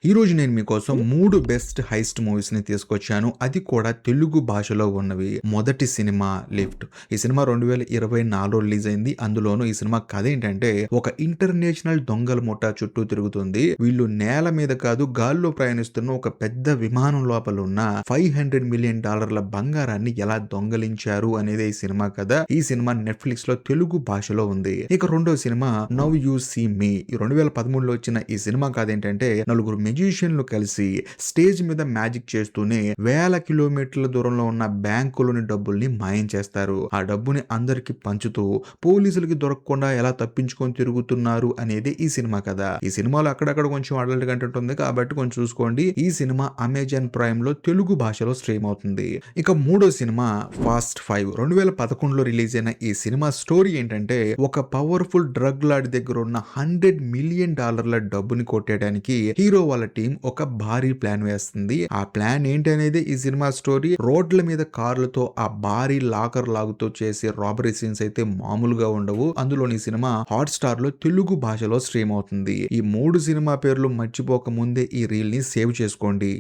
ఈరోజు నేను మీకోసం 3 బెస్ట్ హైస్ట్ మూవీస్‌ని తీసుకొచ్చాను. అది కూడా తెలుగు భాషలో ఉన్నవి. మొదటి సినిమా 'లిఫ్ట్'. ఈ సినిమా 2024లో రిలీజ్ అయింది. అందులోనూ ఈ సినిమా కథ ఏంటంటే ఒక ఇంటర్నేషనల్ దొంగల ముఠా చుట్టూ తిరుగుతుంది. వీళ్ళు నేల మీద కాదు గాల్లో ప్రయాణిస్తున్న ఒక పెద్ద విమానం లోపల ఉన్న $500 మిలియన్ బంగారాన్ని ఎలా దొంగలించారు అనేదే ఈ సినిమా కథ. ఈ సినిమా నెట్‌ఫ్లిక్స్‌లో తెలుగు భాషలో ఉంది. ఇక రెండో సినిమా 'నౌ యూ సీ మీ' 2013లో వచ్చిన ఈ సినిమా కథ ఏంటంటే నలుగురు మెజిషియన్లు కలిసి స్టేజ్ మీద మ్యాజిక్ చేస్తూనే వేల కిలోమీటర్ల దూరంలో ఉన్న బ్యాంకులోని డబ్బుల్ని మాయం చేస్తారు. ఆ డబ్బుని అందరికి పంచుతూ పోలీసులకి దొరకకుండా ఎలా తప్పించుకొని తిరుగుతున్నారు అనేది ఈ సినిమా కథ. ఈ సినిమాలో అక్కడక్కడ కొంచెం అడల్ట్ కంటెంట్ ఉంది కాబట్టి కొంచెం చూసుకోండి. ఈ సినిమా అమెజాన్ ప్రైమ్ లో తెలుగు భాషలో స్ట్రీమ్ అవుతుంది. ఇక మూడో సినిమా 'ఫాస్ట్ 5' 2011లో రిలీజ్ అయిన ఈ సినిమా స్టోరీ ఏంటంటే ఒక పవర్ఫుల్ డ్రగ్ లార్డ్ దగ్గర ఉన్న $100 మిలియన్ డబ్బుని కొట్టేయడానికి హీరో వాళ్ళ టీం ఒక భారీ ప్లాన్ వేస్తుంది. ఆ ప్లాన్ ఏంటి అనేది ఈ సినిమా స్టోరీ. రోడ్ల మీద కార్లతో ఆ భారీ లాకర్ లాగుతూ చేసే రాబరీ సీన్స్ అయితే మామూలుగా ఉండవు. అందులోని ఈ సినిమా హాట్ స్టార్ లో తెలుగు భాషలో స్ట్రీమ్ అవుతుంది. ఈ 3 సినిమా పేర్లు మర్చిపోక ముందే ఈ రీల్ ని సేవ్ చేసుకోండి.